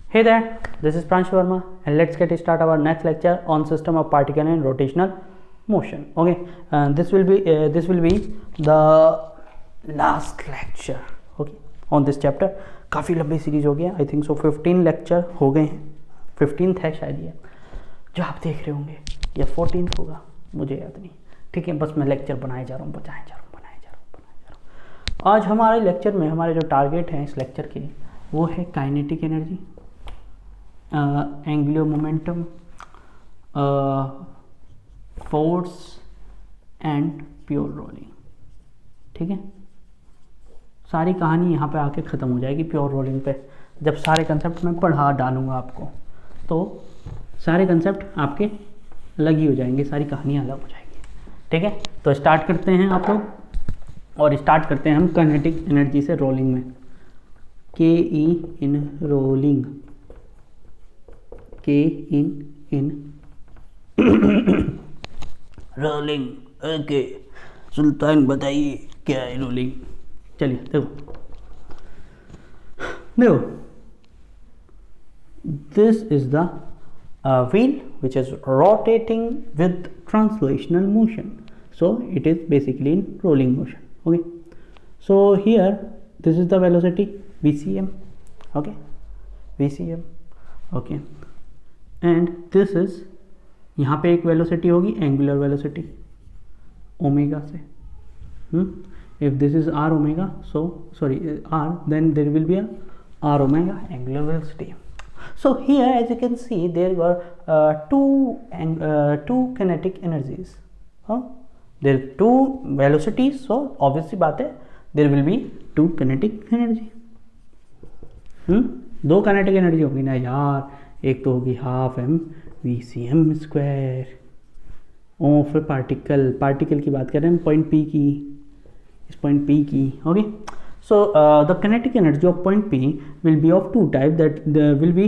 Hey there, this is Pranshu Verma and let's get start our next lecture on system of particle and rotational motion. Okay, this will be the last lecture okay on this chapter. काफ़ी लंबी series हो गया, I think so 15 lecture हो गए हैं, 15th है शायद ये जो आप देख रहे होंगे, या 14th होगा, मुझे याद नहीं। ठीक है, बस मैं लेक्चर बनाए जा रहा हूँ। आज हमारे लेक्चर में हमारे जो टारगेट हैं इस लेक्चर के, वो है kinetic energy, angular momentum, force and pure rolling. ठीक है, सारी कहानी यहाँ पे आके ख़त्म हो जाएगी प्योर रोलिंग पे। जब सारे कंसेप्ट मैं पढ़ा डालूँगा आपको, तो सारे कंसेप्ट आपके अलग ही हो जाएंगे, सारी कहानियाँ अलग हो जाएंगी। ठीक है, तो स्टार्ट करते हैं आप लोग, और स्टार्ट करते हैं हम काइनेटिक एनर्जी से रोलिंग में। के ई इन रोलिंग, के इन रोलिंग। ओके सुल्तान, बताइए क्या है रोलिंग। चलिए देखो this is the wheel which is rotating with translational motion, so it is basically in rolling motion. Okay, so here this is the velocity vcm. Okay, vcm. Okay, and this is, यहाँ पे एक velocity होगी angular velocity omega से। if this is r omega, so sorry r, then there will be a r omega angular velocity. So here as you can see there were two kinetic energies. There are two velocities, so obviously बात है there will be two kinetic energy. दो kinetic energy होगी ना यार, एक तो होगी half M V सी M square. ओ फिर पार्टिकल की बात कर रहे हैं, पॉइंट पी की, इस पॉइंट पी की। Okay, so the kinetic energy of point P will be of two type, that there will be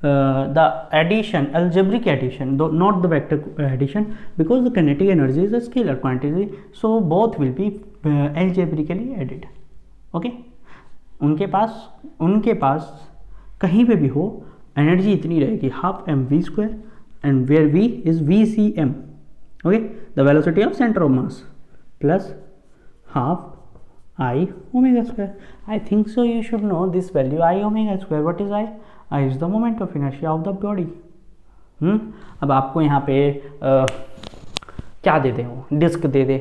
the addition, algebraic addition, though not the vector addition, because the kinetic energy is a scalar quantity, so both will be algebraically added. Okay, उनके पास कहीं पे भी हो energy इतनी रहेगी, half M v square, and where v is v C m. Okay, the velocity of centre of mass plus half I omega square. I think so you should know this value I omega square. What is I? I is the moment of inertia of the body. अब आपको यहाँ पे क्या दे दे, वो disc दे दे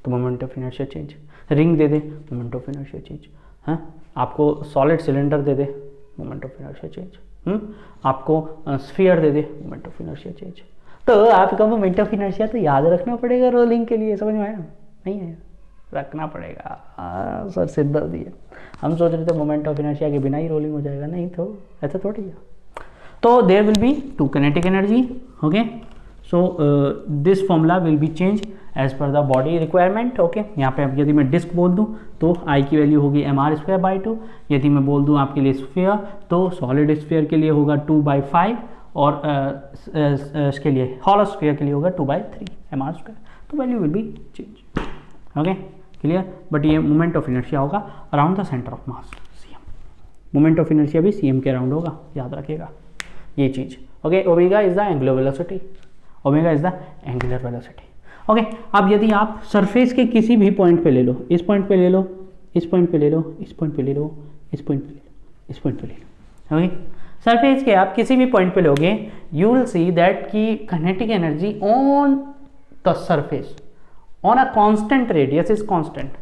तो moment of inertia change, ring दे दे मोमेंट ऑफ इनर्शिया चेंज, आपको सॉलिड सिलेंडर दे दे मोमेंट ऑफ इनर्शिया चेंज, आपको स्फीयर दे दे मोमेंट ऑफ इनर्शिया चेंज। तो आपका मोमेंट ऑफ इनर्शिया तो याद रखना पड़ेगा रोलिंग के लिए, समझ में आया? नहीं आया? रखना पड़ेगा। सर सिर दर्द दिया, हम सोच रहे थे मोमेंट ऑफ इनर्शिया के बिना ही रोलिंग हो जाएगा, नहीं तो ऐसा थोड़ी है। तो there will be two kinetic energy. Okay, so this formula will be change as per the body requirement. Okay, यहाँ पे अब यदि मैं डिस्क बोल दूँ तो आई की वैल्यू होगी mr²/2। यदि मैं बोल दूँ आपके लिए स्फीयर, तो सॉलिड स्फीयर के लिए होगा 2/5, और इसके लिए हॉलो स्फीयर के लिए होगा 2/3 mr²। तो value will be change. Okay, clear? But ये मोमेंट ऑफ इनर्शिया होगा around the centre of mass, CM. Moment of inertia भी सीएम के अराउंड होगा, याद रखिएगा ये चीज़। Okay, omega is the angular velocity, omega is the angular velocity. Okay, अब यदि आप सरफेस के किसी भी पॉइंट पे ले लो, इस पॉइंट पे ले लो, इस पॉइंट पे ले लो, इस पॉइंट पे ले लो, इस पॉइंट पे ले लो, इस पॉइंट पे ले लो। ओके, सरफेस के आप किसी भी पॉइंट पे लोगे, यू विल सी दैट की kinetic energy on the surface on a constant radius is constant.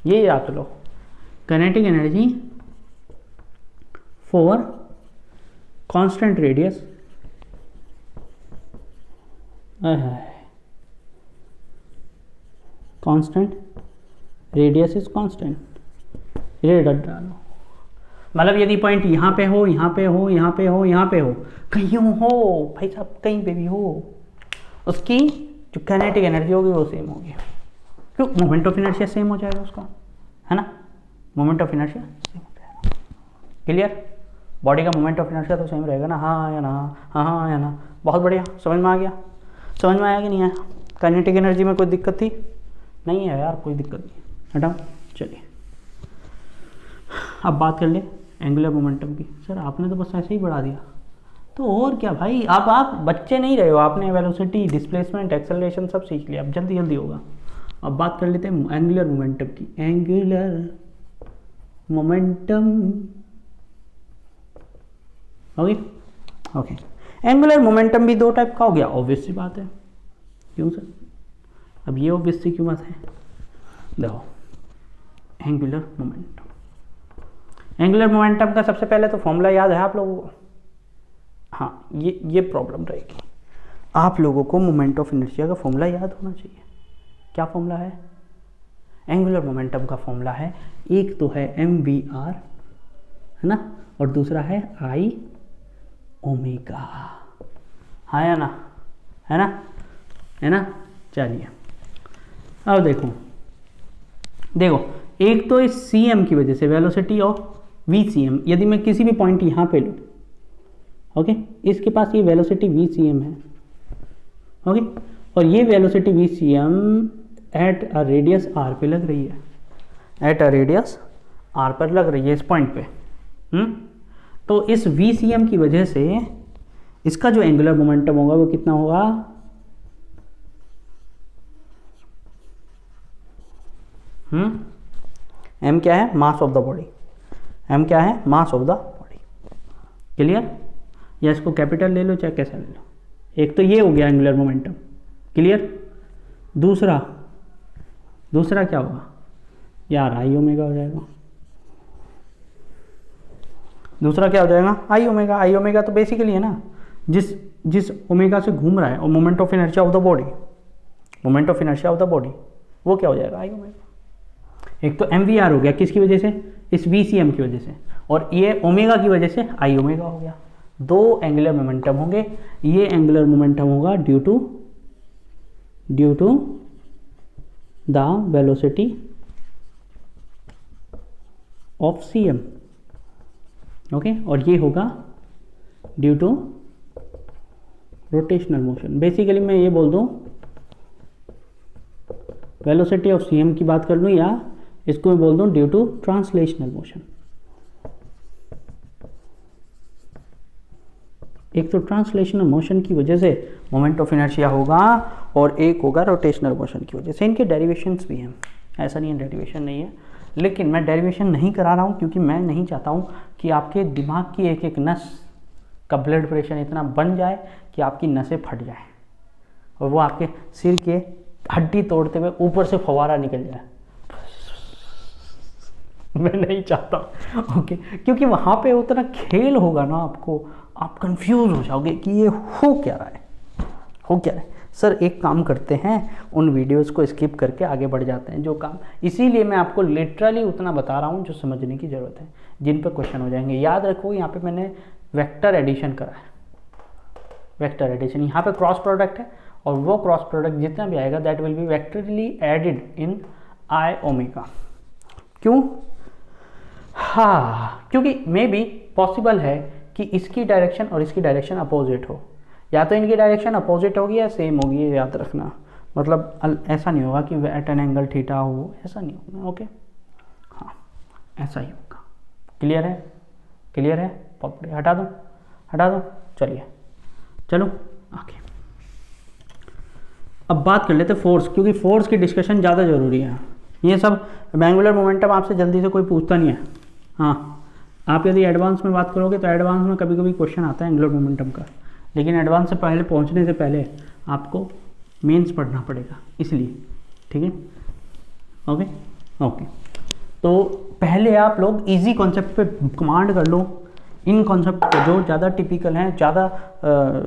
ये याद लो, kinetic energy for constant radius constant radius is constant। ये डट डालो, मतलब यदि पॉइंट यहाँ पे हो, यहाँ पे हो, यहाँ पे हो, यहाँ पे हो, कहीं हो भाई साहब, कहीं पे भी हो, उसकी जो काइनेटिक एनर्जी होगी वो सेम होगी, क्यों? मोमेंट ऑफ इनर्शिया सेम हो जाएगा उसका, है ना? मोमेंट ऑफ इनर्शिया सेम हो जाएगा। क्लियर? बॉडी का मोमेंट ऑफ इनर्शिया तो सेम रहेगा ना, हाँ या ना, हाँ या ना। बहुत बढ़िया, समझ में आ गया? समझ में आया कि नहीं आया? काइनेटिक एनर्जी में कोई दिक्कत थी? नहीं है यार, कोई दिक्कत नहीं, हटाओ। चलिए अब बात कर ले एंगुलर मोमेंटम की। सर आपने तो बस ऐसे ही बढ़ा दिया, तो और क्या भाई, अब आप बच्चे नहीं रहे हो, आपने वेलोसिटी, डिस्प्लेसमेंट, एक्सेलरेशन सब सीख लिया, अब जल्दी जल्दी होगा। अब बात कर लेते हैं एंगुलर मोमेंटम की। Angular momentum, okay. Angular momentum भी दो टाइप का हो गया, ऑब्वियस सी बात है। क्यों सर? अब ये ऑब्वियस सी क्यों बात है? देखो एंगुलर मोमेंटम, एंगुलर मोमेंटम का सबसे पहले तो फॉर्मूला याद है आप लोगों को? हाँ, ये प्रॉब्लम रहेगी, आप लोगों को मोमेंट ऑफ इनर्शिया का फॉर्मूला याद होना चाहिए। क्या फॉर्मूला है? एंगुलर मोमेंटम का फॉर्मूला है, एक तो है mvr, है ना, और दूसरा है I ओमेगा, हाँ या ना, है ना, है ना। चलिए अब देखो एक तो इस cm की वजह से वेलोसिटी ऑफ vcm, यदि मैं किसी भी पॉइंट यहाँ पे लूँ, ओके, इसके पास ये वेलोसिटी vcm है, ओके, और ये velocity vcm at a radius r पे लग रही है, एट अ रेडियस r पर लग रही है इस पॉइंट पे। तो इस vcm की वजह से इसका जो एंगुलर मोमेंटम होगा वो कितना होगा? m क्या है? Mass of the body. m क्या है? Mass of the body. Clear? या इसको कैपिटल ले लो चाहे कैसे ले लो। एक तो ये हो गया एंगुलर मोमेंटम, क्लियर। दूसरा क्या होगा यार? आई ओमेगा हो जाएगा। दूसरा क्या हो जाएगा? आई ओमेगा। आई ओमेगा तो बेसिकली है ना, जिस ओमेगा से घूम रहा है, और moment of inertia of the body, moment of inertia of the body, वो क्या हो जाएगा? आई ओमेगा। एक तो mvr हो गया, किसकी वजह से? इस vcm की वजह से, और ये ओमेगा की वजह से आई ओमेगा हो गया। दो एंगुलर मोमेंटम होंगे। ये एंगुलर मोमेंटम होगा due to the velocity of cm, okay, और ये होगा due to rotational motion. Basically मैं ये बोल दूं, वेलोसिटी ऑफ cm की बात कर लूं, या इसको मैं बोल दूं ड्यू टू ट्रांसलेशनल मोशन। एक तो ट्रांसलेशनल मोशन की वजह से मोमेंट ऑफ इनर्शिया होगा, और एक होगा रोटेशनल मोशन की वजह से। इनके डेरिवेशंस भी हैं, ऐसा नहीं है डेरिवेशन नहीं है, लेकिन मैं डेरिवेशन नहीं करा रहा हूँ क्योंकि मैं नहीं चाहता हूँ कि आपके दिमाग की एक एक नस का ब्लड प्रेशर इतना बन जाए कि आपकी नसें फट जाए और वो आपके सिर के हड्डी तोड़ते हुए ऊपर से फवारा निकल जाए। मैं नहीं चाहता, ओके, क्योंकि वहाँ पे उतना खेल होगा ना, आपको, आप कंफ्यूज हो जाओगे कि ये हो क्या रहा है, हो क्या रहा है। सर एक काम करते हैं, उन वीडियोस को स्किप करके आगे बढ़ जाते हैं जो काम, इसीलिए मैं आपको लिटरली उतना बता रहा हूँ जो समझने की ज़रूरत है, जिन पर क्वेश्चन हो जाएंगे। याद रखो यहाँ पे मैंने वेक्टर एडिशन करा है, वेक्टर एडिशन, यहाँ पे क्रॉस प्रोडक्ट है, और वो क्रॉस प्रोडक्ट जितना भी आएगा that will be vectorly added in I omega. क्यों? हाँ, क्योंकि मे बी पॉसिबल है कि इसकी डायरेक्शन और इसकी डायरेक्शन अपोजिट हो, या तो इनकी डायरेक्शन अपोजिट होगी या सेम होगी, ये याद रखना। मतलब ऐसा नहीं होगा कि एट एन एंगल थीटा हो, ऐसा नहीं होगा, ओके, हाँ ऐसा ही होगा। क्लियर है? क्लियर है? बहुत बढ़िया, हटा दो, चलिए चलो आगे। अब बात कर लेते फोर्स, क्योंकि फोर्स की डिस्कशन ज़्यादा ज़रूरी है। ये सब एंगुलर मोमेंटम आपसे जल्दी से कोई पूछता नहीं है। हाँ, आप यदि एडवांस में बात करोगे तो एडवांस में कभी कभी क्वेश्चन आता है एंगुलर मोमेंटम का, लेकिन एडवांस से पहले पहुंचने से पहले आपको मेंस पढ़ना पड़ेगा, इसलिए, ठीक है, ओके। तो पहले आप लोग इजी कॉन्सेप्ट पे कमांड कर लो, इन कॉन्सेप्ट को जो ज़्यादा टिपिकल हैं, ज़्यादा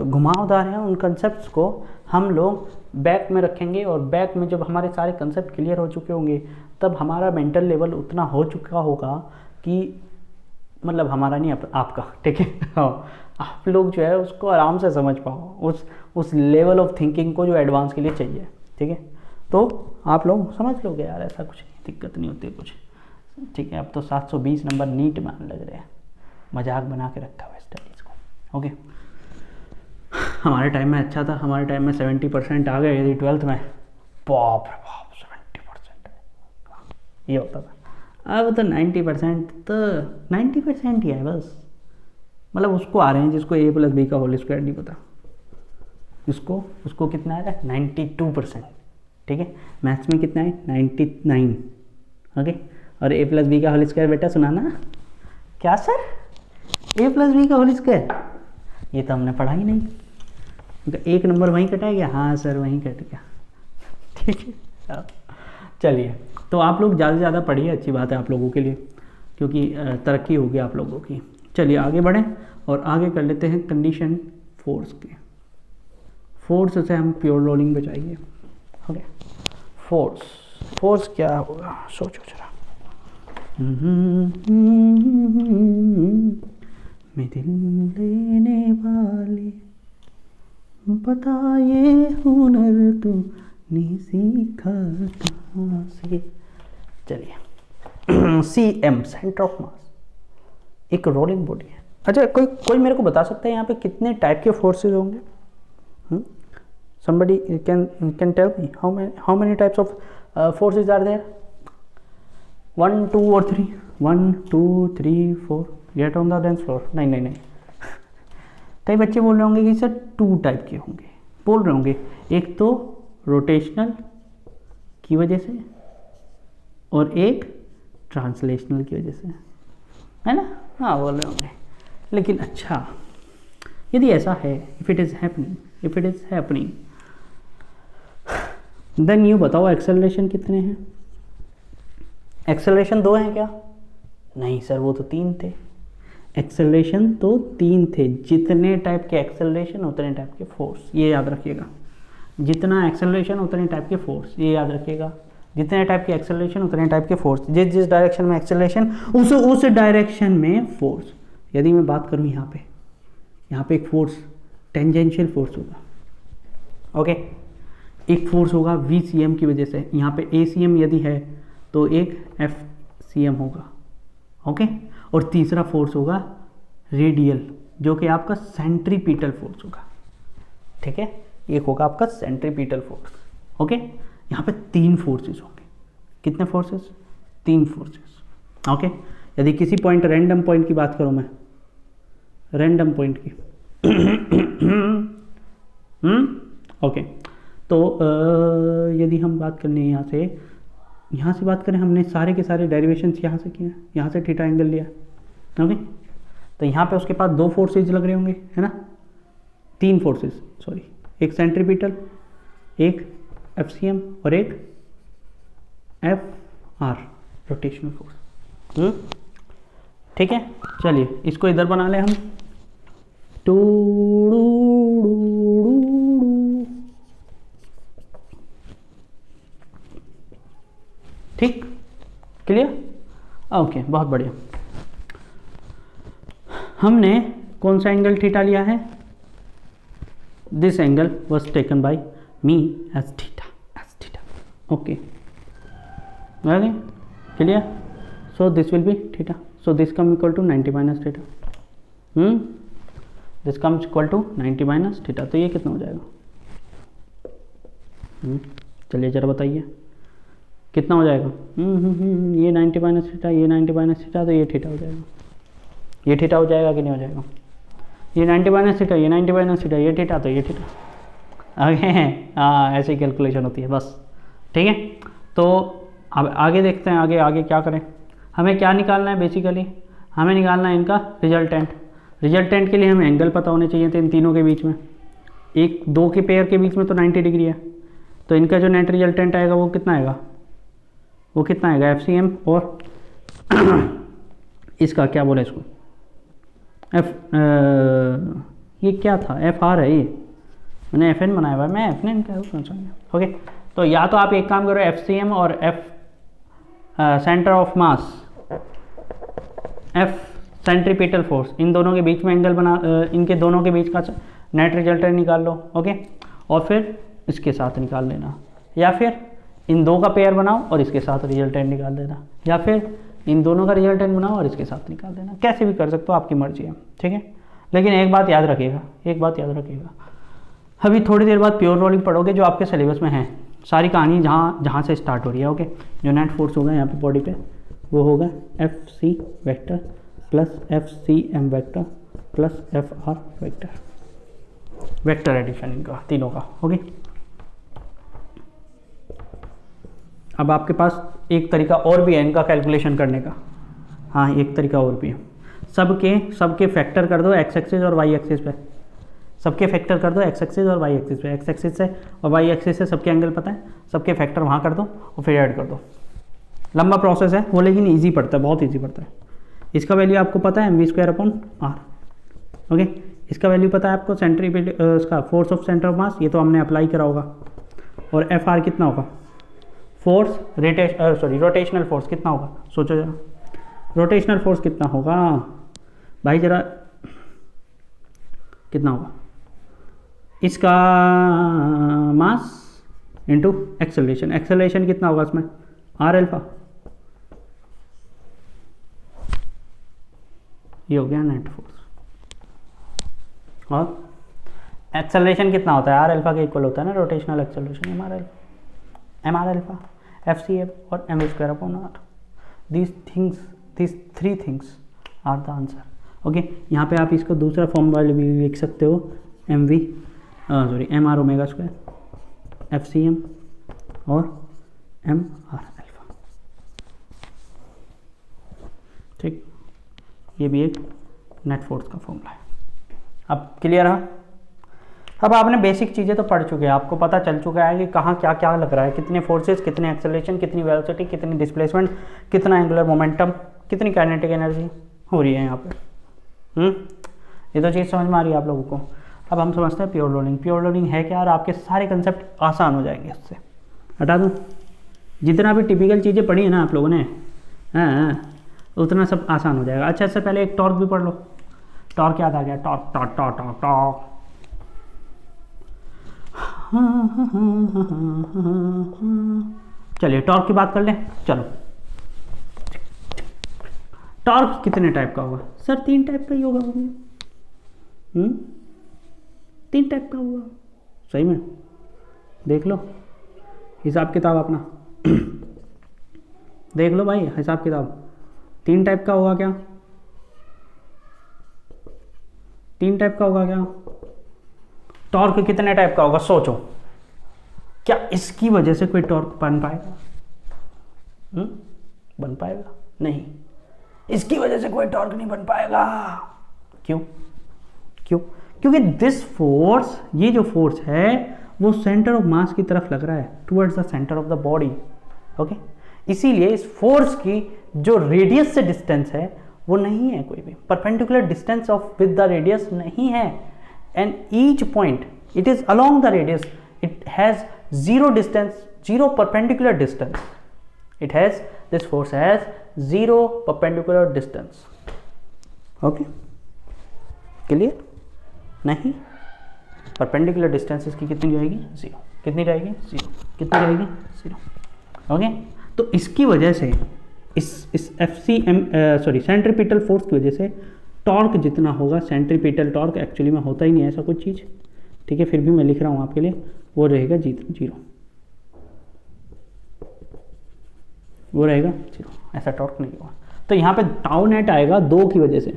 घुमावदार हैं, उन कॉन्सेप्ट्स को हम लोग बैक में रखेंगे, और बैक में जब हमारे सारे कंसेप्ट क्लियर हो चुके होंगे तब हमारा मेंटल लेवल उतना हो चुका होगा कि मतलब हमारा नहीं आपका, ठीक है, आप लोग जो है उसको आराम से समझ पाओ, उस लेवल ऑफ थिंकिंग को जो एडवांस के लिए चाहिए, ठीक है। तो आप लोग समझ लोगे यार, ऐसा कुछ नहीं, दिक्कत नहीं होती कुछ, ठीक है। अब तो 720 नंबर नीट में आने लग रहे हैं, मजाक बना के रखा हुआ है स्टडीज़ को, ओके। हमारे टाइम में अच्छा था, हमारे टाइम में 70% आ गए यदि 12th में, बाप रे बाप 70% ये होता था। अब तो 90% तो 90% ही है बस, मतलब उसको आ रहे हैं जिसको a प्लस बी का होल स्क्वायर नहीं पता, उसको कितना आ रहा है 92%, ठीक है। मैथ्स में कितना है 99, ओके। और a प्लस बी का होल स्क्वायर बेटा सुनाना क्या सर, a प्लस बी का होल स्क्वायर, ये तो हमने पढ़ा ही नहीं, एक नंबर वहीं कटा गया, हाँ सर वहीं कट गया, ठीक है। चलिए, तो आप लोग ज़्यादा से ज़्यादा पढ़िए, अच्छी बात है आप लोगों के लिए, क्योंकि तरक्की होगी आप लोगों की। चलिए आगे बढ़ें और आगे कर लेते हैं कंडीशन फोर्स के। फोर्स से हम प्योर रोलिंग पे जाएंगे, ओके। फोर्स क्या होगा सोचो जरा। मैं दिल लेने वाले बता ये हुनर तूने सीखा कहाँ से। चलिए CM सेंटर ऑफ मास एक रोलिंग बॉडी है। अच्छा कोई मेरे को बता सकता है यहाँ पे कितने टाइप के फोर्सेस होंगे? somebody can tell me how many types of forces are there? 1 2 or 3? 1 2 3 4 get on the dance floor। नहीं कई बच्चे बोल रहे होंगे कि सर 2 टाइप के होंगे, बोल रहे होंगे, एक तो रोटेशनल की वजह से और एक ट्रांसलेशनल की वजह से, है ना? हाँ बोल रहे होंगे। लेकिन अच्छा यदि ऐसा है, if it is happening then you बताओ एक्सेलरेशन कितने हैं? एक्सेलरेशन 2 हैं क्या? नहीं सर वो तो 3 थे। एक्सेलरेशन तो 3 थे, जितने टाइप के एक्सेलरेशन उतने टाइप के फोर्स, ये याद रखिएगा। जितना एक्सेलरेशन उतने टाइप के फोर्स, ये याद रखिएगा। जितने टाइप के एक्सेलरेशन उतने टाइप के फोर्स, जिस डायरेक्शन में एक्सेलरेशन उस डायरेक्शन में फोर्स। यदि मैं बात करूँ यहाँ पे एक फोर्स टेंजेंशियल फोर्स होगा, ओके। एक फोर्स होगा VCM की वजह से, यहाँ पे ACM यदि है तो एक FCM होगा, ओके। और तीसरा फोर्स होगा रेडियल, जो कि आपका सेंट्रीपिटल फोर्स होगा, ठीक है। एक होगा आपका सेंट्रीपिटल फोर्स, ओके। यहाँ पे 3 फोर्सेस होंगे। कितने फोर्सेस? 3 forces, okay. यदि किसी पॉइंट रैंडम पॉइंट की बात करूँ मैं, रैंडम पॉइंट की ओके, तो यदि हम बात करने यहाँ से बात करें, हमने सारे के सारे डेरिवेशंस यहाँ से किए हैं, यहाँ से थीटा एंगल लिया, ओके। तो यहाँ पे उसके पास 2 फोर्सेज लग रहे होंगे, है ना? 3 फोर्सेज, सॉरी, एक सेंट्रीपिटल, एक FCM और एक FR रोटेशनल फोर्स, ठीक है। चलिए इसको इधर बना लें हम, ठीक, क्लियर, ओके, बहुत बढ़िया। हमने कौन सा एंगल थीटा लिया है? This angle was taken by me as theta, okay, clear. So this will be theta, so this come equal to 90 minus theta, this comes equal to 90 minus theta. तो ये कितना हो जाएगा? चलिए जरा बताइए कितना हो जाएगा? ये 90 माइनस थीटा, ये 90 माइनस थीटा, तो ये थीटा हो जाएगा। ये थीटा हो जाएगा कि नहीं हो जाएगा? ये 90 माइनस थीटा, ये 90 माइनस थीटा, ये थीटा, तो ये थीटा। आगे हाँ, ऐसे ही कैलकुलेशन होती है बस, ठीक है। तो अब आगे देखते हैं, आगे क्या करें। हमें क्या निकालना है? बेसिकली हमें निकालना है इनका रिजल्टेंट। रिजल्टेंट के लिए हमें एंगल पता होने चाहिए थे इन तीनों के बीच में। 1-2 के पेयर के बीच में तो 90 डिग्री है, तो इनका जो नेट रिजल्टेंट आएगा वो कितना आएगा? वो कितना आएगा? FCM और इसका क्या बोले इसको, ये क्या था? FR है, ये मैंने FN बनाया हुआ है, मैं FN क्या सोचा। ओके, तो या तो आप एक काम करो, FCM और centre of mass, F centripetal force, इन दोनों के बीच में एंगल बना, इनके दोनों के बीच का नेट रिजल्टेंट निकाल लो, ओके। और फिर इसके साथ निकाल लेना, या फिर इन 2 का पेयर बनाओ और इसके साथ रिजल्टेंट निकाल देना, या फिर इन दोनों का रिजल्टेंट बनाओ और इसके साथ निकाल देना। कैसे भी कर सकते हो, आपकी मर्जी है, ठीक है। लेकिन एक बात याद रखिएगा, अभी थोड़ी देर बाद प्योर रोलिंग पढ़ोगे जो आपके सिलेबस में है। सारी कहानी जहाँ से स्टार्ट हो रही है, ओके। जो नेट फोर्स होगा यहाँ पे बॉडी पे, वो होगा F C vector plus F C M vector plus F R vector, vector addition इनका तीनों का। ओके, अब आपके पास एक तरीका और भी है इनका कैलकुलेशन करने का। हाँ, एक तरीका और भी है। सबके फैक्टर कर दो एक्स एक्सिस और वाई एक्सिस पे, सबके फैक्टर कर दो एक्स एक्सिस और वाई एक्सिस पे। एक्स एक्सिस से और वाई एक्सिस से सबके एंगल पता है, सबके फैक्टर वहाँ कर दो और फिर ऐड कर दो। लंबा प्रोसेस है वो, लेकिन ईजी पड़ता है, बहुत ईजी पड़ता है। इसका वैल्यू आपको पता है mv²/r। ओके, इसका वैल्यू पता है आपको सेंट्रीपिटल उसका फोर्स ऑफ सेंटर ऑफ मास, ये तो हमने अप्लाई करा होगा। और एफ आर कितना होगा, फोर्स रोटेशनल फोर्स कितना होगा, सोचो जरा, रोटेशनल फोर्स कितना होगा भाई, जरा कितना होगा, इसका मास इंटू एक्सेलरेशन, एक्सेलरेशन कितना होगा इसमें, आर अल्फा, ये हो गया नेट फोर्स। और एक्सेलरेशन कितना होता है, आर अल्फा के इक्वल होता है ना rotational acceleration, M R alpha, F C F और mv²/r। These three things are the answer. Okay, यहाँ पे आप इसको दूसरा फॉर्म वाले भी लिख सकते हो, M R omega square F C M और एम आर अल्फा। ठीक, ये भी एक नेट फोर्स का फॉर्मूला है। अब क्लियर है? अब आपने बेसिक चीज़ें तो पढ़ चुके हैं, आपको पता चल चुका है कि कहाँ क्या क्या लग रहा है, कितने फोर्सेस, कितने एक्सेलरेशन, कितनी वेलोसिटी, कितनी डिस्प्लेसमेंट, कितना एंगुलर मोमेंटम, कितनी काइनेटिक एनर्जी हो रही है यहाँ पे। ये तो चीज़ समझ में आ रही है आप लोगों को। अब हम समझते हैं प्योर लोडिंग। प्योर लोडिंग है क्या, और आपके सारे कंसेप्ट आसान हो जाएंगे इससे। हटा दूँ, जितना भी टिपिकल चीज़ें पढ़ी है ना आप लोगों ने, उतना सब आसान हो जाएगा। अच्छा, इससे पहले एक टॉर्क भी पढ़ लो। टॉर्क याद आ गया, torque torque torque torque torque. चलिए टॉर्क की बात कर लें। चलो, टॉर्क कितने टाइप का होगा सर? 3 टाइप का ही होगा। 3 टाइप का होगा, सही में देख लो हिसाब किताब अपना देख लो भाई, हिसाब किताब 3 टाइप का होगा क्या? 3 टाइप का होगा क्या? टॉर्क कितने टाइप का होगा सोचो। क्या इसकी वजह से कोई टॉर्क बन पाएगा? बन पाएगा? नहीं, इसकी वजह से कोई टॉर्क नहीं बन पाएगा। क्यों? क्योंकि दिस फोर्स, ये जो फोर्स है वो सेंटर ऑफ मास की तरफ लग रहा है, towards the centre of the body. Okay, इसीलिए इस फोर्स की जो रेडियस से डिस्टेंस है वो नहीं है कोई भी, perpendicular distance of with the radius नहीं है। And each point it is along the radius, it has zero distance, zero perpendicular distance. It has, this force has 0 perpendicular distance. Okay, clear? नहीं, perpendicular distance इसकी कितनी जाएगी? 0। कितनी जाएगी? 0। कितनी जाएगी? 0। ओके, तो इसकी वजह से इस सेंट्रीपिटल फोर्स की वजह से टॉर्क जितना होगा, सेंट्रीपिटल टॉर्क एक्चुअली में होता ही नहीं है ऐसा कुछ चीज़, ठीक है, फिर भी मैं लिख रहा हूँ आपके लिए, वो रहेगा 0। वो रहेगा 0, ऐसा टॉर्क नहीं होगा। तो यहाँ पे टाउ नेट आएगा 2 की वजह से,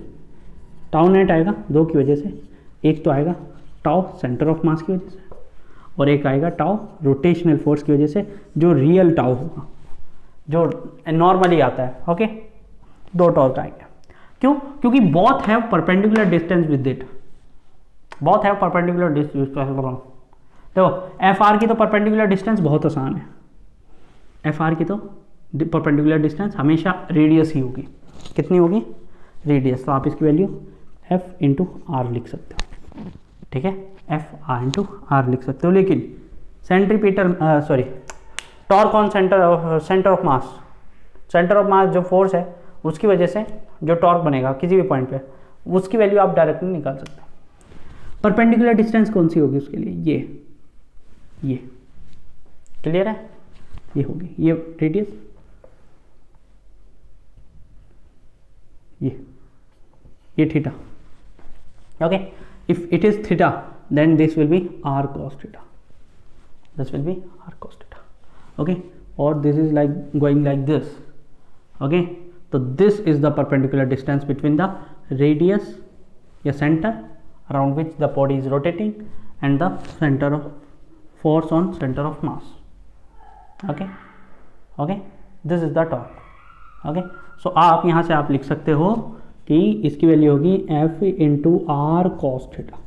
टाउ नेट आएगा 2 की वजह से। एक तो आएगा टाउ सेंटर ऑफ मास की वजह से, और एक आएगा टाउ रोटेशनल फोर्स की वजह से, जो रियल टाउ होगा, जो नॉर्मली आता है। ओके, 2 टॉर्क आएंगे। क्यों? क्योंकि both have perpendicular distance with it, both have perpendicular distance. देखो एफ आर की तो परपेंडिकुलर डिस्टेंस बहुत आसान है, एफ आर की तो परपेंडिकुलर डिस्टेंस हमेशा रेडियस ही होगी। कितनी होगी? रेडियस। तो आप इसकी वैल्यू एफ इंटू आर लिख सकते हो, ठीक है, एफ आर इंटू आर लिख सकते हो। लेकिन centripetal torque on centre of mass, centre of मास जो फोर्स है उसकी वजह से जो टॉर्क बनेगा किसी भी पॉइंट पे, उसकी वैल्यू आप डायरेक्टली निकाल सकते हो। परपेंडिकुलर डिस्टेंस कौन सी होगी उसके लिए? ये क्लियर है? ये होगी, ये रेडियस, ये theta. Okay, if it is theta then this will be r cos theta, this will be r cos theta. Okay, और this is like going like this. Okay, तो this is the perpendicular distance between the radius या centre around which the body is rotating and the centre of force on centre of mass. Okay okay, this is the torque. Okay, so आप यहाँ से आप लिख सकते हो कि इसकी वैल्यू होगी F into r cos theta.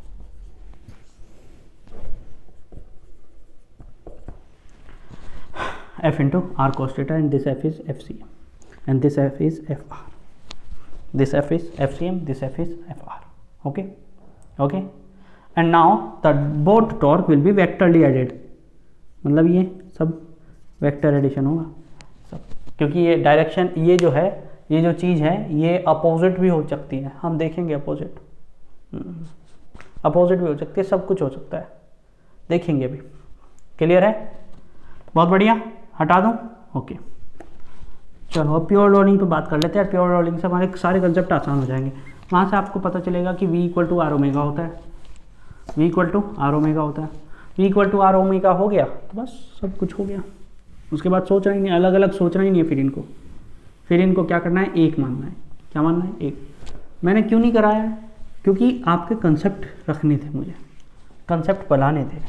F into r cos theta, and this F is FCM, and this F is FR. This F is FCM, this F is FR. Okay, okay. And now the both torque will be vectorly added. मतलब ये सब vector addition होगा सब, क्योंकि ये direction, ये जो है, ये जो चीज़ है, ये अपोजिट भी हो सकती है. हम देखेंगे अपोजिट भी हो सकती है, सब कुछ हो सकता है, देखेंगे अभी. क्लियर है? बहुत बढ़िया. हटा दूँ? ओके, चलो अब प्योर रोलिंग पे बात कर लेते हैं. प्योर रोलिंग से हमारे सारे कंसेप्ट आसान हो जाएंगे. वहाँ से आपको पता चलेगा कि V equal to r omega होता है. V equal to r omega होता है. V equal to r omega हो गया तो बस सब कुछ हो गया. उसके बाद सोचना ही नहीं, अलग अलग सोचना ही नहीं है. फिर इनको क्या करना है? एक मानना है. क्या मानना है? एक. मैंने क्यों नहीं कराया है? क्योंकि आपके कंसेप्ट रखने थे, मुझे कंसेप्ट बनाने थे,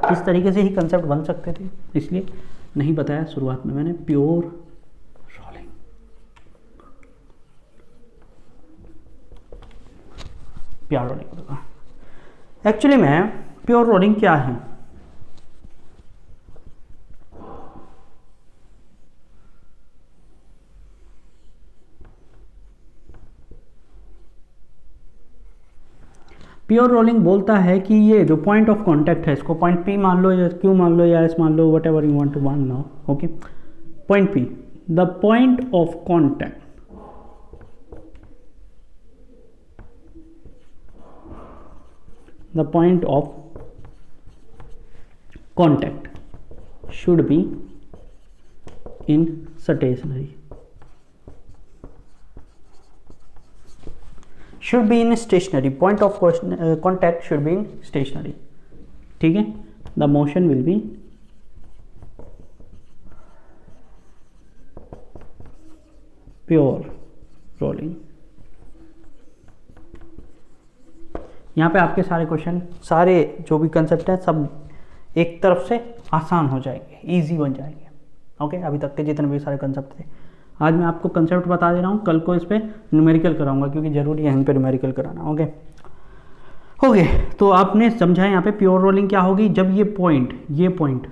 किस तरीके से ही कंसेप्ट बन सकते थे, इसलिए नहीं बताया शुरुआत में मैंने. Pure rolling, pure rolling actually में प्योर रोलिंग क्या है? प्योर रोलिंग बोलता है कि ये जो पॉइंट ऑफ कांटेक्ट है, इसको पॉइंट P मान लो या Q मान लो या S मान लो, whatever you want to मान now. Okay, point P, the point of contact, the point of contact should be in stationary, should be in stationary. Point of contact should be in stationary. ठीक है, the motion will be pure rolling. यहाँ पे आपके सारे question, सारे जो भी concept है, सब एक तरफ से आसान हो जाएंगे, इजी बन जाएंगे. ओके, अभी तक के जितने भी सारे कंसेप्ट थे, आज मैं आपको कंसेप्ट बता दे रहा हूँ, कल को इस पर न्यूमेरिकल कराऊंगा, क्योंकि ज़रूरी है यहीं पे न्यूमेरिकल कराना. ओके ओके, तो आपने समझा यहाँ पे प्योर रोलिंग क्या होगी? जब ये पॉइंट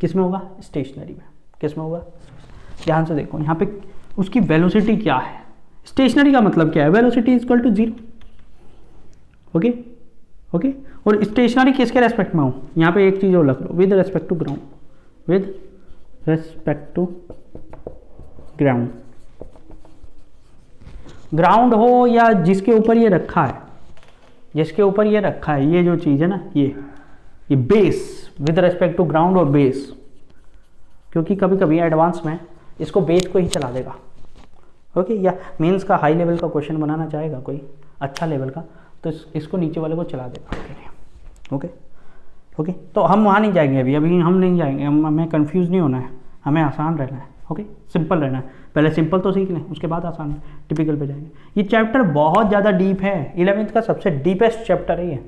किस में होगा? स्टेशनरी में. किस में होगा? ध्यान से देखो, यहाँ पे उसकी वेलोसिटी क्या है? स्टेशनरी का मतलब क्या है? Velocity is equal to 0. Okay okay, और स्टेशनरी किसके रेस्पेक्ट में हो? यहाँ पे एक चीज़ और लग लो, with respect to ground. With respect to ground हो या जिसके ऊपर ये रखा है, ये जो चीज़ है ना, ये base, with respect to ground और बेस, क्योंकि कभी कभी एडवांस में इसको बेस को ही चला देगा. ओके, या मेंस का हाई लेवल का क्वेश्चन बनाना चाहेगा कोई अच्छा लेवल का, तो इसको नीचे वाले को चला देगा. ओके ओके, तो हम वहाँ नहीं जाएंगे अभी हम नहीं जाएंगे. हमें कंफ्यूज नहीं होना है, हमें आसान रहना है. ओके, सिंपल रहना है. पहले सिंपल तो सीख लें, उसके बाद आसान है, टिपिकल पे जाएंगे. ये चैप्टर बहुत ज़्यादा डीप है, 11th का सबसे डीपेस्ट चैप्टर है ये.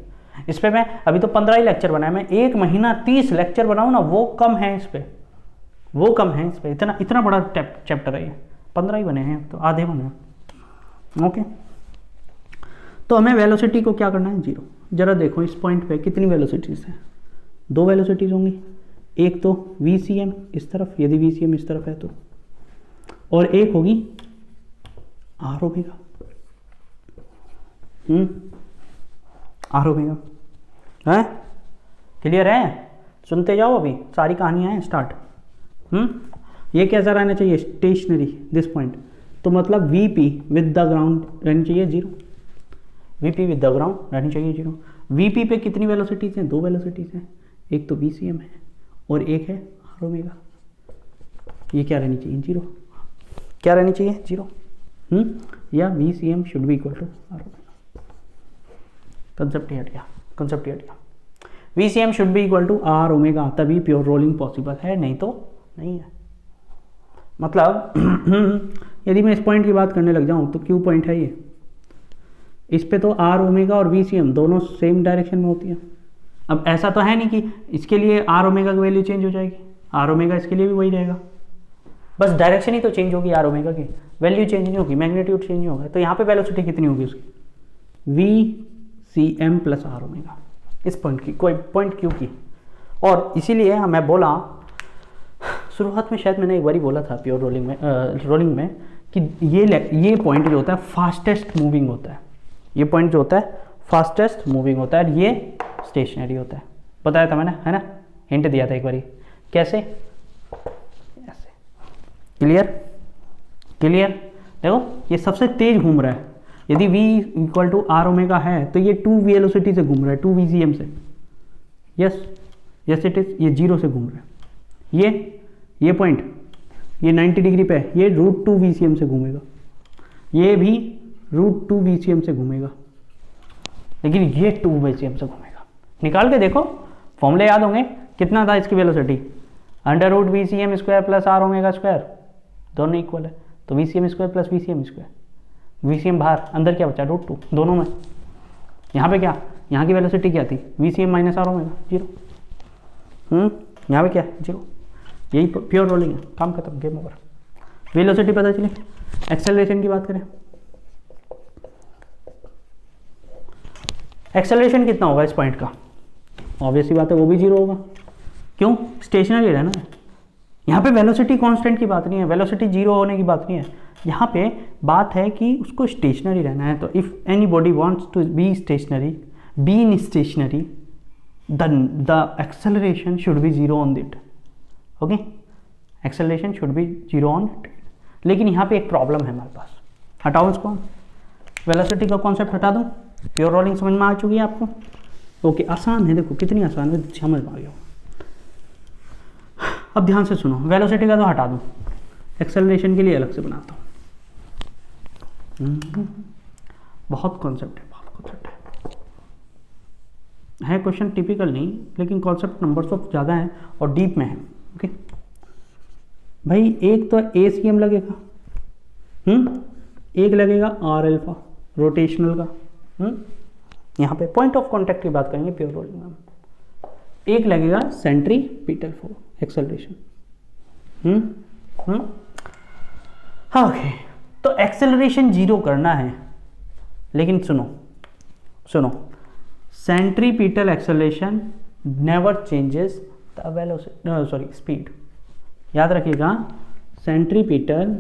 इस पर मैं अभी तो 15 ही लेक्चर बनाए, मैं एक महीना 30 लेक्चर बनाऊँ ना, वो कम है इस पर, इतना बड़ा चैप्टर है ये. 15 ही बने हैं, तो आधे बने हैं. ओके, तो हमें वेलोसिटी को क्या करना है? 0. जरा देखो इस पॉइंट पे कितनी वेलोसिटीज़ हैं? 2 वेलोसिटीज़ होंगी. एक तो VCM इस तरफ, यदि VCM इस तरफ है तो, और एक होगी R ओमेगा. R ओमेगा है. क्लियर है? सुनते जाओ, अभी सारी कहानियाँ हैं स्टार्ट. ये कैसा रहना चाहिए? Stationary, this point. तो मतलब VP विद द ग्राउंड रहनी चाहिए 0. VP विद द ग्राउंड रहनी चाहिए 0. VP पे कितनी वेलोसिटीज़ हैं? 2 वेलोसिटीज़ हैं. एक तो VCM है और एक है R ओमेगा. ये क्या रहनी चाहिए? 0. क्या रहनी चाहिए? 0. या VCM should be equal to R omega. Concept हट गया. VCM should be equal to R omega, तभी प्योर रोलिंग पॉसिबल है, नहीं तो नहीं है. मतलब यदि मैं इस पॉइंट की बात करने लग जाऊँ तो क्यू पॉइंट है ये, इस पे तो आर ओमेगा और वी सी एम दोनों सेम डायरेक्शन में होती है। अब ऐसा तो है नहीं कि इसके लिए आर ओमेगा की वैल्यू चेंज हो जाएगी, आर ओमेगा इसके लिए भी वही रहेगा, बस डायरेक्शन ही तो चेंज होगी, आर ओमेगा की वैल्यू चेंज नहीं होगी, मैग्नीट्यूड चेंज नहीं होगा। तो यहाँ पे वेलोसिटी कितनी होगी उसकी, वी सी एम प्लस आर ओमेगा, इस पॉइंट की, कोई पॉइंट क्यू की। और इसीलिए मैं बोला शुरुआत में, शायद मैंने एक बार ही बोला था प्योर रोलिंग में कि ये पॉइंट जो होता है फास्टेस्ट मूविंग होता है, ये पॉइंट जो होता है फास्टेस्ट मूविंग होता है, और ये स्टेशनरी होता है। बताया था मैंने, है ना, हिंट दिया था एक बारी, कैसे, ऐसे। क्लियर क्लियर, देखो ये सबसे तेज घूम रहा है, यदि v equal to r omega है तो ये 2 वेलोसिटी से घूम रहा है, 2 VCM से, यस यस इट इज, ये 0 से घूम रहा है, ये पॉइंट ये 90 डिग्री पे है, ये √2 VCM से घूमेगा, ये भी √2 VCM से घूमेगा, लेकिन ये 2 VCM से घूमेगा। निकाल के देखो, फॉर्मूले याद होंगे, कितना था इसकी velocity, √VCM² plus r omega square, दोनों इक्वल है, तो VCM² प्लस VCM², VCM बाहर, अंदर क्या बचा, √2, दोनों में। यहाँ पे क्या, यहाँ की वेलोसिटी क्या थी, VCM माइनस आर ओमेगा, 0। यहाँ पे क्या, 0। यही प्योर रोलिंग है, काम खत्म, गेम ओवर। वेलोसिटी पता चली। एक्सेलरेशन की बात करें, एक्सेलरेशन कितना होगा इस पॉइंट का, ऑब्वियसली बात है वो भी 0 होगा, क्यों, स्टेशनरी रहना है। यहाँ पे वेलोसिटी कांस्टेंट की बात नहीं है, वेलोसिटी 0 होने की बात नहीं है, यहाँ पे बात है कि उसको स्टेशनरी रहना है। तो if any body wants to be stationary, be in stationary, the acceleration should be 0 on it, okay, acceleration should be 0 on it. लेकिन यहाँ पे एक प्रॉब्लम है हमारे पास, हटाओ इसको, वेलोसिटी का कॉन्सेप्ट हटा दूँ, प्योर रोलिंग समझ में आ चुकी है आपको, ओके, आसान है, देखो कितनी आसान है, समझ में आ गया। अब ध्यान से सुनो, वेलोसिटी का तो हटा दूँ, एक्सेलरेशन के लिए अलग से बनाता हूँ। बहुत कॉन्सेप्ट है, बहुत कॉन्सेप्ट है क्वेश्चन टिपिकल नहीं, लेकिन कॉन्सेप्ट नंबर्स ऑफ ज़्यादा है और डीप में है, ओके भाई। एक तो ACM लगेगा, एक लगेगा आर अल्फा रोटेशनल का, यहाँ पे पॉइंट ऑफ कांटेक्ट की बात करेंगे प्योर रोलिंग में, एक लगेगा सेंट्रीपिटल फोर्स एक्सेलरेशन, ओके। तो एक्सेलरेशन 0 करना है, लेकिन सुनो, centripetal acceleration never changes the velocity, sorry speed, याद रखिएगा, centripetal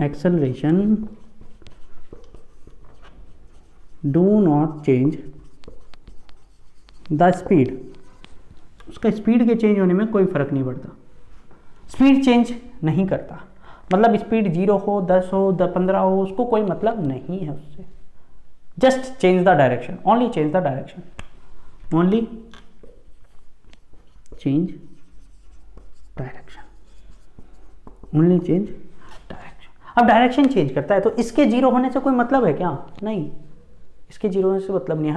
acceleration do not change the speed, उसका स्पीड के चेंज होने में कोई फर्क नहीं पड़ता, स्पीड चेंज नहीं करता, मतलब स्पीड 0 हो, 10 हो, 15 हो, उसको कोई मतलब नहीं है उससे, just change the direction, only change the direction, only change direction, only change direction. अब डायरेक्शन चेंज करता है तो इसके 0 होने से कोई मतलब है क्या, नहीं, इसके 0 होने से मतलब नहीं,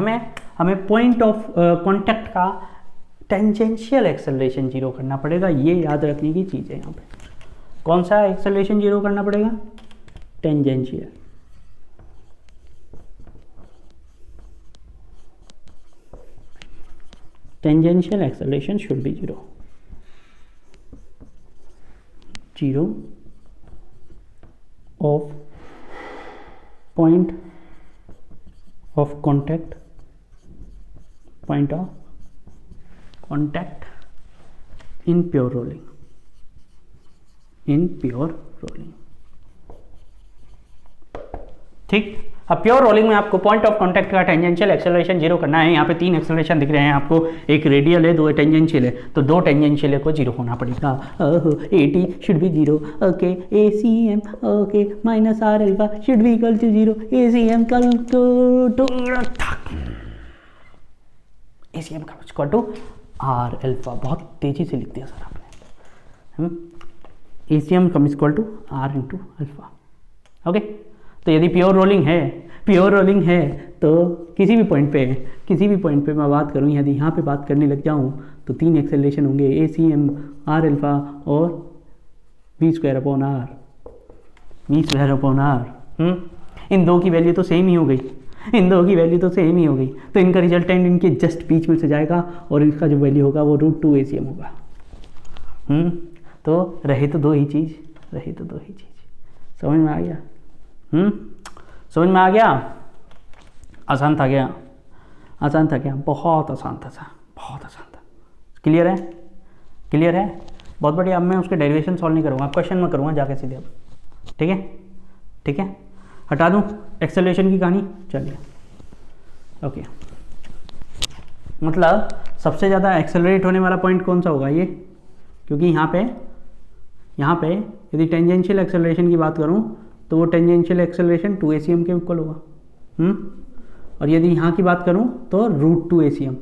हमें पॉइंट ऑफ कांटेक्ट का टेंजेंशियल एक्सेलरेशन 0 करना पड़ेगा, ये याद रखने की चीज़ है। यहाँ पे कौन सा एक्सेलरेशन 0 करना पड़ेगा, tangential, tangential acceleration should be 0 of point of contact, point of contact in pure rolling, in pure rolling, ठीक। अब प्योर रोलिंग में आपको पॉइंट ऑफ कांटेक्ट का टेंजेंशियल एक्सेलरेशन 0 करना है। यहाँ पे 3 एक्सेलरेशन दिख रहे हैं आपको, एक रेडियल है, 2 टेंजेंशियल है, तो 2 टेंजेंशियल को 0 होना पड़ेगा। AT should be 0, okay, ACM okay minus r alpha should be equal to 0, ACM कल टू ACM का इक्वल टू आर अल्फा, बहुत तेजी से लिख दिया सर आपने, ACM कम equal to R into alpha, okay. तो यदि प्योर रोलिंग है तो किसी भी पॉइंट पे मैं बात करूँ, यदि यहाँ पे बात करने लग जाऊँ तो 3 एक्सेलरेशन होंगे, ACM, R अल्फा और V square upon R, V square upon R. इन दो की वैल्यू तो सेम ही हो गई, इन दो की वैल्यू तो सेम ही हो गई, तो इनका रिजल्टेंट इनके जस्ट बीच में से जाएगा और इसका जो वैल्यू होगा वो √2 ACM होगा। तो रहे तो दो ही चीज़, रही तो दो ही चीज़। समझ में आ गया? समझ में आ गया? आसान था क्या? आसान था क्या? बहुत आसान था सर, बहुत आसान था। क्लियर है? क्लियर है? बहुत बढ़िया। अब मैं उसके डेरिवेशन सॉल्व नहीं करूँगा, क्वेश्चन में करूँगा जाके सीधे। अब ठीक है? ठीक है, हटा दूँ एक्सेलरेशन की कहानी। चलिए ओके, मतलब सबसे ज़्यादा एक्सेलरेट होने वाला पॉइंट कौन सा होगा ये, क्योंकि यहाँ पे यदि टेंजेंशियल एक्सेलरेशन की बात करूँ तो वो टेंजेंशियल एक्सेलरेशन 2 ACM के इक्वल होगा। और यदि यहाँ की बात करूँ तो √2 ACM,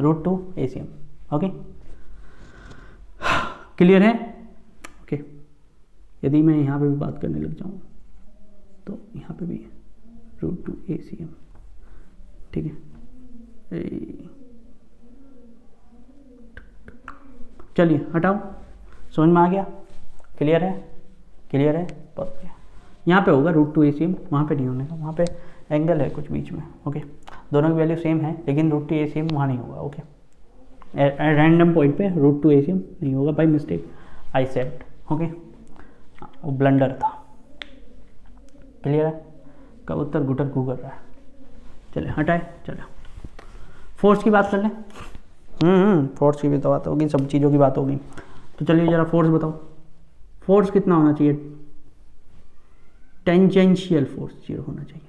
√2 ACM। ओके, क्लियर है? ओके, यदि मैं यहाँ पे भी बात करने लग जाऊँ तो यहाँ पे भी √2 ACM। ठीक है, चलिए हटाओ। समझ में आ गया? क्लियर है? क्लियर है? बहुत बढ़िया। यहाँ पे होगा √2 ACM, वहाँ पे नहीं होने का, वहाँ पे एंगल है कुछ बीच में। ओके, दोनों की वैल्यू सेम है लेकिन √2 ACM वहाँ नहीं होगा। ओके, रैंडम पॉइंट पे √2 ACM नहीं होगा, by mistake I said. Okay, वो ब्लंडर था। क्लियर है? कबूतर गुटर गू कर रहा है। चले हटाए, चलो फोर्स की बात कर लें। फोर्स की भी तो बात होगी, सब चीज़ों की बात होगी। तो चलिए ज़रा फोर्स बताओ, फोर्स कितना होना चाहिए? टेंजेंशियल फोर्स 0 होना चाहिए,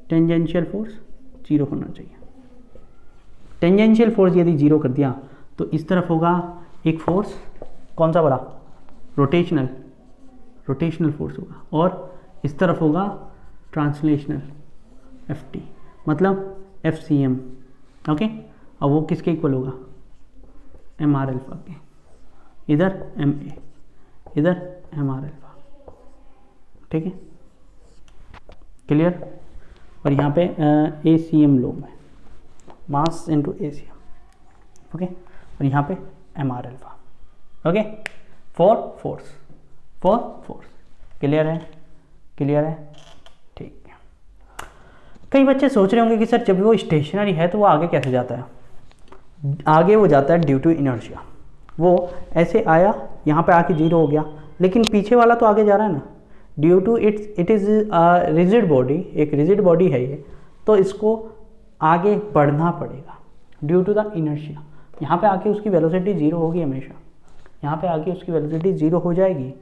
टेंजेंशियल फोर्स 0 होना चाहिए। टेंजेंशियल फोर्स यदि 0 कर दिया तो इस तरफ होगा एक फोर्स, कौन सा वाला? रोटेशनल फोर्स होगा, और इस तरफ होगा ट्रांसलेशनल FT, मतलब FCM। ओके, और वो किसके इक्वल होगा? MR अल्फा के। इधर MA, इधर MR अल्फा। ठीक है, क्लियर? और यहाँ पे ACM लोग है, मास इनटू ACM। ओके, और यहाँ पे MR alpha. Okay, for force. Clear है? क्लियर है? ठीक है। कई बच्चे सोच रहे होंगे कि सर जब वो स्टेशनरी है तो वो आगे कैसे जाता है? आगे वो जाता है ड्यू टू इनर्शिया। वो ऐसे आया, यहाँ पे आके 0 हो गया, लेकिन पीछे वाला तो आगे जा रहा है ना, due to it is rigid body, एक रिजिड बॉडी है ये, तो इसको आगे बढ़ना पड़ेगा ड्यू टू द इनर्शिया। यहाँ पे आके उसकी वेलोसिटी 0 होगी हमेशा, यहाँ पे आके उसकी वेलोसिटी 0 हो जाएगी,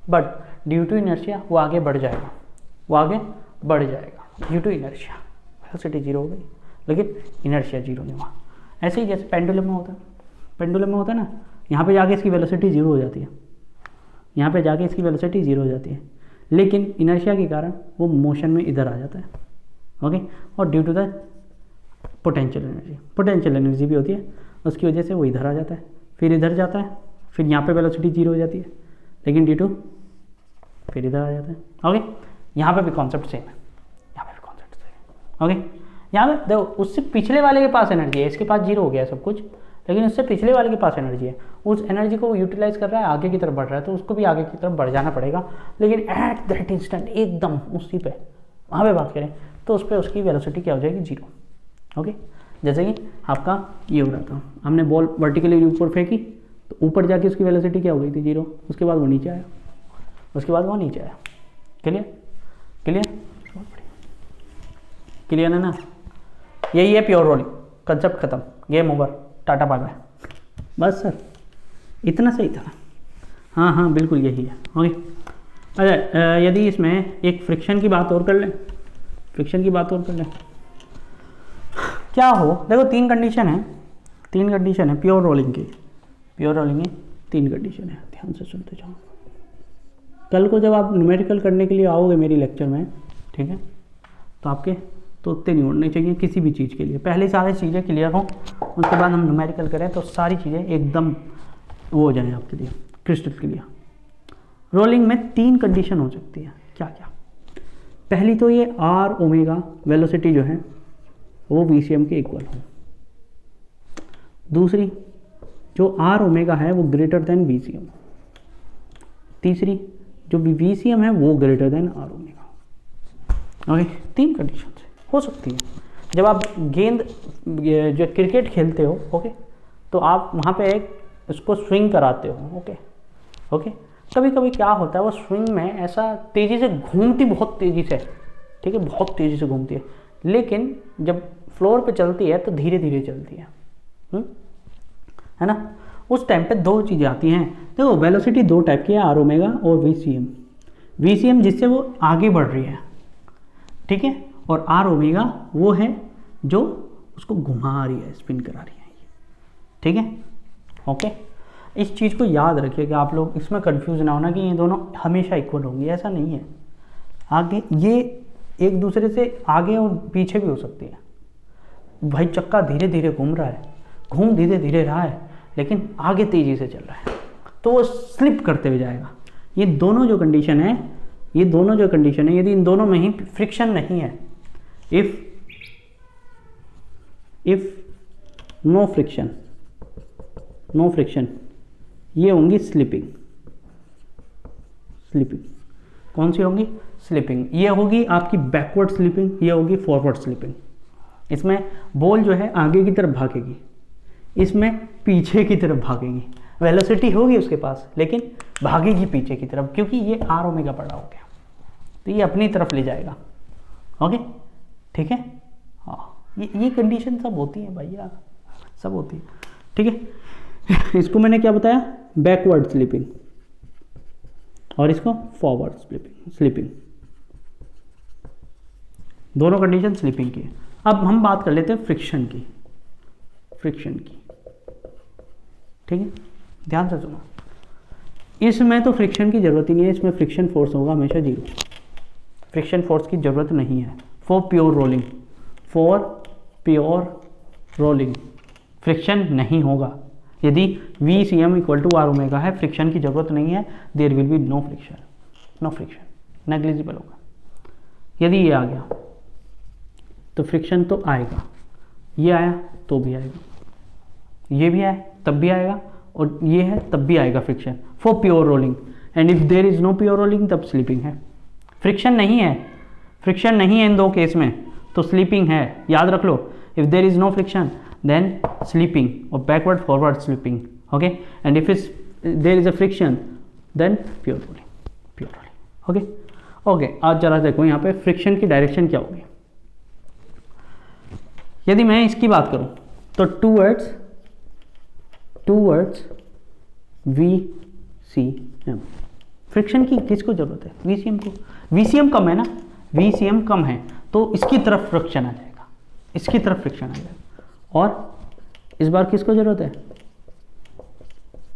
बट ड्यू टू इनर्शिया वो आगे बढ़ जाएगा, वो आगे बढ़ जाएगा ड्यू टू इनर्शिया। वेलोसिटी 0 हो गई लेकिन इनर्शिया 0 नहीं हुआ। ऐसे ही जैसे पेंडुलम में होता है, पेंडुलम में होता है ना, यहाँ पे जाके इसकी वेलोसिटी 0 हो जाती है, यहाँ पे जाके इसकी वेलोसिटी 0 हो जाती है, लेकिन इनर्शिया के कारण वो मोशन में इधर आ जाता है। ओके, और due to the potential energy भी होती है, उसकी वजह से वो इधर आ जाता है, फिर इधर जाता है, फिर यहाँ पे वेलोसिटी 0 हो जाती है, लेकिन ड्यू टू फिर इधर आ जाता है। ओके, यहाँ पे भी कॉन्सेप्ट सेम है, यहाँ पे भी कॉन्सेप्ट सेम है। ओके, यहाँ पे देखो उससे पिछले वाले के पास एनर्जी है, इसके पास 0 हो गया सब कुछ, लेकिन उससे पिछले वाले के पास एनर्जी है, उस एनर्जी को वो यूटिलाइज कर रहा है, आगे की तरफ बढ़ रहा है, तो उसको भी आगे की तरफ बढ़ जाना पड़ेगा। लेकिन एट दैट इंस्टेंट एकदम उसी पे वहाँ पे बात करें तो उस पर उसकी वेलोसिटी क्या हो जाएगी? 0। ओके, जैसे कि आपका ये हो रहा था, हमने बॉल वर्टिकली ऊपर फेंकी तो ऊपर जाके उसकी वेलोसिटी क्या हो गई थी? 0। उसके बाद वो नीचे आया, उसके बाद वो नीचे आया। क्लियर? क्लियर? बहुत बढ़िया, क्लियर है ना? यही है प्योर रोलिंग, कंसेप्ट खत्म, game over, tata bye bye. बस सर इतना सही था। हाँ बिल्कुल यही है। ओके, अच्छा यदि इसमें एक फ्रिक्शन की बात और कर लें, फ्रिक्शन की बात और कर लें, क्या हो, देखो 3 कंडीशन है, 3 कंडीशन है प्योर रोलिंग की, प्योर रोलिंग की 3 कंडीशन है, ध्यान से सुनते जाओ। कल को जब आप न्यूमेरिकल करने के लिए आओगे मेरी लेक्चर में, ठीक है, तो आपके तोते नहीं उड़ने चाहिए किसी भी चीज़ के लिए। पहले सारी चीज़ें क्लियर हों, उसके बाद हम न्यूमेरिकल करें तो सारी चीज़ें एकदम वो हो जाए आपके लिए क्रिस्टल क्लियर। रोलिंग में 3 कंडीशन हो सकती है, क्या क्या? पहली तो ये आर ओमेगा वेलोसिटी जो है वो VCM के इक्वल हो। दूसरी, जो आर ओमेगा है वो ग्रेटर देन VCM, तीसरी जो VCM है वो greater than R omega. Okay, 3 condition हो सकती है। जब आप गेंद जो क्रिकेट खेलते हो, ओके, तो आप वहाँ पे एक उसको स्विंग कराते हो, ओके ओके, कभी कभी क्या होता है वो स्विंग में ऐसा तेज़ी से घूमती, बहुत तेज़ी से, ठीक है, बहुत तेज़ी से घूमती है, लेकिन जब फ्लोर पे चलती है तो धीरे धीरे चलती है ना। उस टाइम पे 2 चीज़ें आती हैं। देखो वेलोसिटी 2 टाइप की है, R ओमेगा और VCM जिससे वो आगे बढ़ रही है, ठीक है, और R ओमेगा वो है जो उसको घुमा रही है, स्पिन करा रही है, ठीक है, ओके। इस चीज़ को याद रखिए कि आप लोग इसमें कंफ्यूज ना होना कि ये दोनों हमेशा इक्वल होंगी, ऐसा नहीं है। आगे ये एक दूसरे से आगे और पीछे भी हो सकती है। भाई चक्का धीरे धीरे घूम रहा है, घूम धीरे धीरे रहा है, लेकिन आगे तेज़ी से चल रहा है, तो वो स्लिप करते हुए जाएगा। ये दोनों जो कंडीशन है, यदि इन दोनों में ही फ्रिक्शन नहीं है, इफ नो फ्रिक्शन, ये होंगी स्लिपिंग। कौन सी होंगी? स्लिपिंग। ये होगी आपकी बैकवर्ड स्लिपिंग, ये होगी फॉरवर्ड स्लिपिंग। इसमें बॉल जो है आगे की तरफ भागेगी, इसमें पीछे की तरफ भागेगी। वेलोसिटी होगी उसके पास, लेकिन भागेगी पीछे की तरफ, क्योंकि ये R ओमेगा बड़ा हो गया, तो ये अपनी तरफ ले जाएगा। ओके, ठीक है, हाँ, ये कंडीशन सब होती है भैया, सब होती है, ठीक है। इसको मैंने क्या बताया? बैकवर्ड स्लिपिंग, और इसको फॉरवर्ड स्लिपिंग। दोनों कंडीशन स्लिपिंग की। अब हम बात कर लेते हैं फ्रिक्शन की, ठीक है, ध्यान से सुनो। इसमें तो फ्रिक्शन की जरूरत ही नहीं है, इसमें फ्रिक्शन फोर्स होगा हमेशा 0। फ्रिक्शन फोर्स की जरूरत नहीं है फॉर प्योर रोलिंग, फ्रिक्शन नहीं होगा। यदि VCM = R ओमेगा है, फ्रिक्शन की जरूरत नहीं है, there will be no friction, negligible होगा। यदि ये आ गया तो फ्रिक्शन तो आएगा, ये आया तो भी आएगा, ये भी आया तब भी आएगा, और ये है तब भी आएगा friction for pure rolling. And if there is no pure rolling, तब स्लीपिंग है। फ्रिक्शन नहीं है इन 2 केस में, तो स्लीपिंग है, याद रख लो। If there is no friction then sleeping, or backward forward sleeping, okay, and if there is a friction then pure rolling, okay। आज जरा देखो यहाँ पे फ्रिक्शन की डायरेक्शन क्या होगी। यदि मैं इसकी बात करूँ तो टूवर्ड्स VCM, फ्रिक्शन की किसको जरूरत है? VCM को। VCM कम है ना, VCM कम है तो इसकी तरफ फ्रिक्शन आ जाएगा, इसकी तरफ फ्रिक्शन आ जाएगा। और इस बार किसको जरूरत है?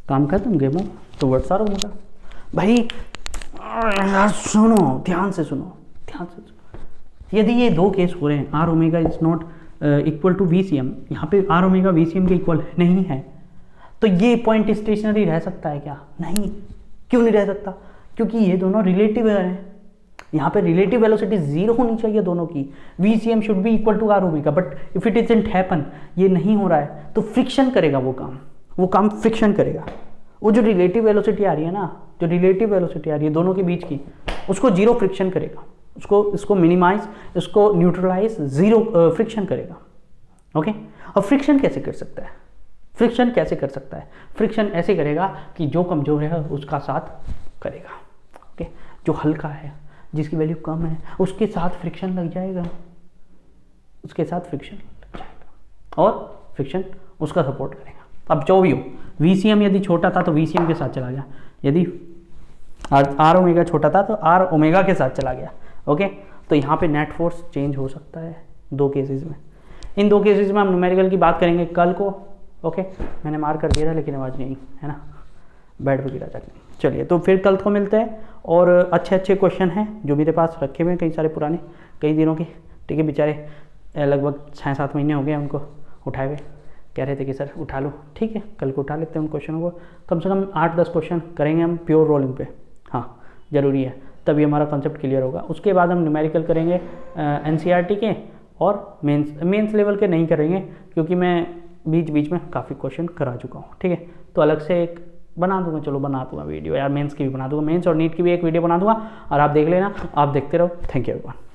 काम खत्म, गेम ओवर, तो वर्ड सारा होगा भाई। यार सुनो, ध्यान से सुनो। यदि ये 2 केस हो रहे हैं, R omega is not equal to VCM, यहाँ पे R ओमेगा VCM के इक्वल नहीं है, तो ये पॉइंट स्टेशनरी रह सकता है क्या? नहीं। क्यों नहीं रह सकता? क्योंकि ये दोनों रिलेटिव हैं। यहाँ पे रिलेटिव वेलोसिटी 0 होनी चाहिए दोनों की। VCM should be equal to R omega, but if it isn't happen, ये नहीं हो रहा है, तो फ्रिक्शन करेगा वो काम फ्रिक्शन करेगा। वो जो रिलेटिव वेलोसिटी आ रही है ना, जो रिलेटिव वेलोसिटी आ रही है दोनों के बीच की, उसको 0 फ्रिक्शन करेगा, इसको मिनिमाइज, इसको न्यूट्रलाइज, 0 फ्रिक्शन करेगा। ओके, और फ्रिक्शन कैसे कर सकता है? फ्रिक्शन ऐसे करेगा कि जो कमजोर है उसका साथ करेगा, ओके। जो हल्का है, जिसकी वैल्यू कम है, उसके साथ फ्रिक्शन लग जाएगा, और फ्रिक्शन उसका सपोर्ट करेगा। अब जो भी हो, VCM यदि छोटा था तो VCM के साथ चला गया, यदि R ओमेगा छोटा था तो R ओमेगा के साथ चला गया, ओके। तो यहाँ पे नेट फोर्स चेंज हो सकता है 2 केसेस में। इन 2 केसेस में हम न्यूमेरिकल की बात करेंगे कल को, ओके। मैंने मार कर दिया था लेकिन आवाज़ नहीं, है ना, बेड पर गिरा जाके। चलिए, तो फिर कल को मिलते हैं, और अच्छे क्वेश्चन हैं जो मेरे पास रखे हुए हैं, कई सारे पुराने, कई दिनों के, ठीक है। बेचारे लगभग 6-7 महीने हो गए उनको उठाए हुए, कह रहे थे कि सर उठा लो, ठीक है, कल को उठा लेते हैं उन क्वेश्चनों को। कम से कम 8-10 क्वेश्चन करेंगे हम प्योर रोलिंग पे, हाँ, ज़रूरी है, तभी हमारा कॉन्सेप्ट क्लियर होगा। उसके बाद हम न्यूमेरिकल करेंगे NCERT के, और मेंस लेवल के नहीं करेंगे, क्योंकि मैं बीच में काफ़ी क्वेश्चन करा चुका हूँ, ठीक है। तो अलग से एक बना दूंगा, चलो बना दूंगा वीडियो यार, मेंस की भी बना दूंगा, मेंस और नीट की भी एक वीडियो बना दूंगा और आप देख लेना, आप देखते रहो। Thank you everyone.